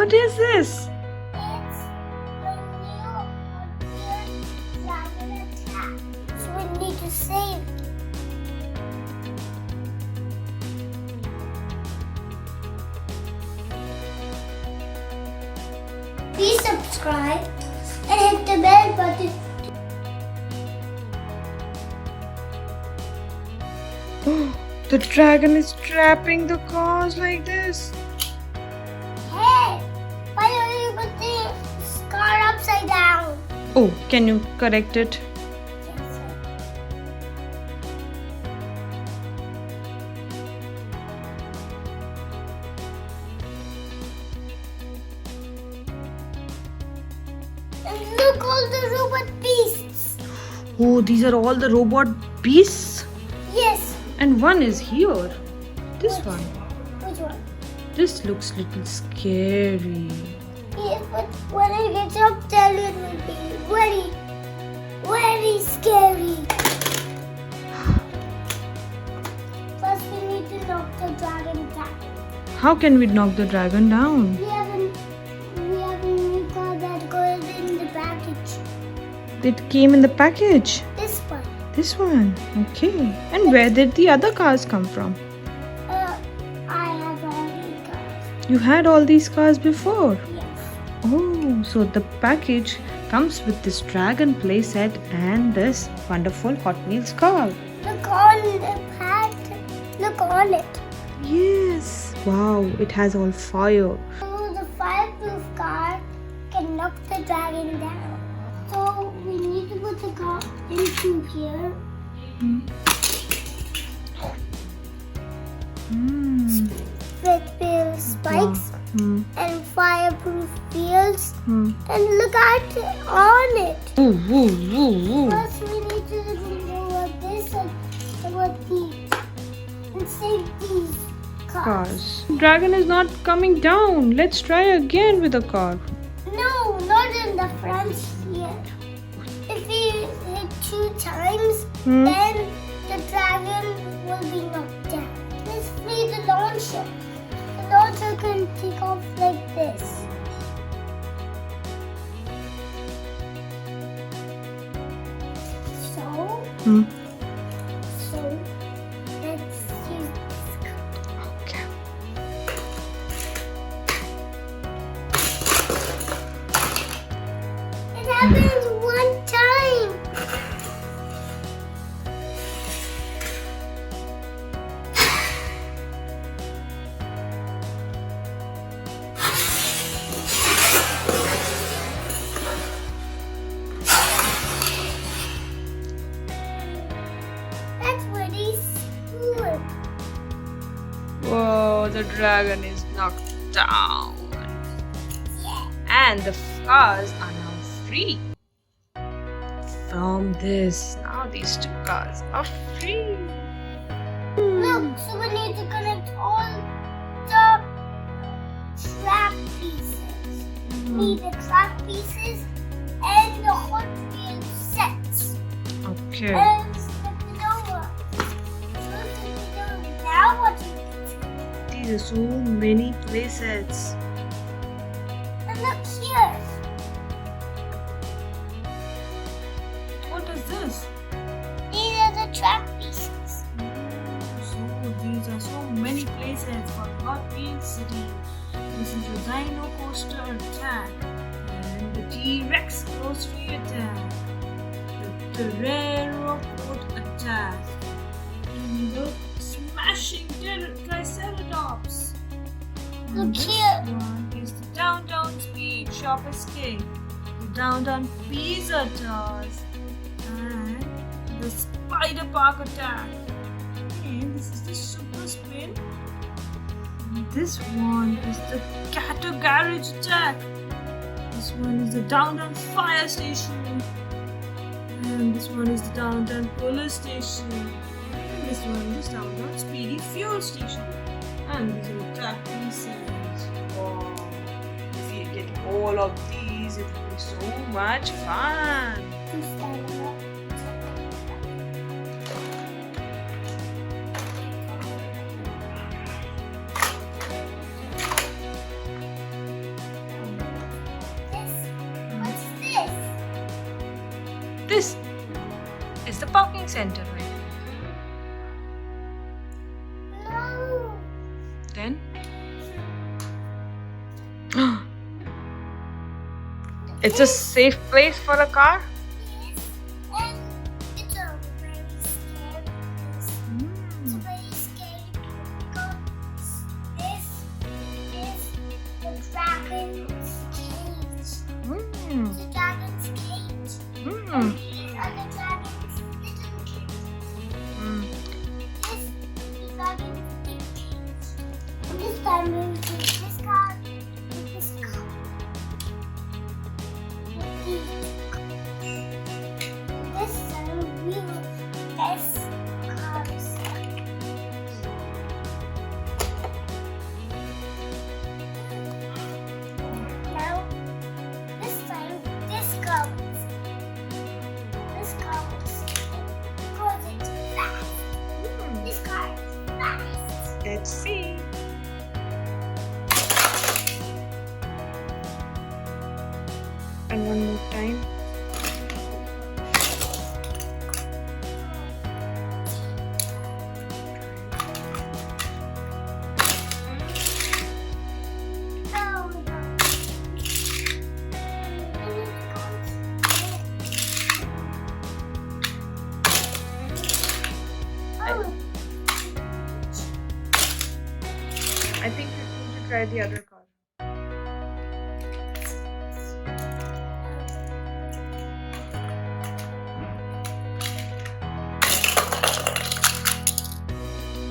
What is this? It's when you appear dragon attack. So we need to save. Please subscribe and hit the bell button. The dragon is trapping the cars like this. Hey, why are you putting this car upside down? Oh, can you correct it? Yes, sir. And look, all the robot beasts. Oh, these are all the robot beasts. Yes. And one is here. This one. Which one? This looks little scary. Yes, but when I get up there, it will be very, very scary. First, we need to knock the dragon down. How can we knock the dragon down? We have a new car that goes in the package. It came in the package. This one. This one. Okay. And where did the other cars come from? I have all the cars. You had all these cars before. Yes. Oh, so the package comes with this dragon playset and this wonderful Hot Wheels car. Look on the pack. Look on it. Yes. Wow, it has all fire. So the fireproof car can knock the dragon down. So we need to put the car into here. With wheel spikes and fireproof wheels. And look at it on it. First we need to remove what this and what these. And save these cars. Cars. Dragon is not coming down. Let's try again with a car. No, not in the front here. If we hit 2 times, then the dragon will be knocked down. Let's free the launcher. The launcher can take off like this. So let's use this car. Okay. It happens one time. That's pretty cool. Whoa, the dragon is knocked down. Yeah. And the cars are now free. From this, now these 2 cars are free. Look, so we need to connect all the track pieces. We need the track pieces and the Hot Wheels sets. Okay. And flip it over. So flip it over. Now what do you do? These are so many playsets. And look here. What is this? These are the track pieces. So these are so many playsets for Hot Wheels City. This is the Dino Coaster Attack and the T-Rex Grocery Attack, the Terrero Boat Attack, and the Smashing Triceratops. Look And this here. one is the Downtown Speed Shop Escape, the Downtown Pizza Tours, and the Spider Park Attack. And this is the Super Spin. And this one is the Cato Garage Attack. This one is the Downtown Fire Station. And this one is the Downtown Police Station. And this one is Downtown Speedy Fuel Station. And these are the track pieces. Wow. If you get all of these, it will be so much fun. this is the parking center, right? No. Then it's a safe place for a car. Yes. And it's a very scary place. It's a very scary because this is the dragon's cage. It's a dragon's cage. And these are the dragon's little cages. This is the dragon's big cage. And this time we will take this car with this car. With these. This time we will test cars. Now, this time this car will because it's fast. This car is fast. Let's see. And one more time. Oh no. Oh, I think we need to try the other car.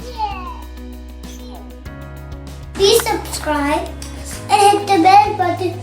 yeah. Please subscribe and hit the bell button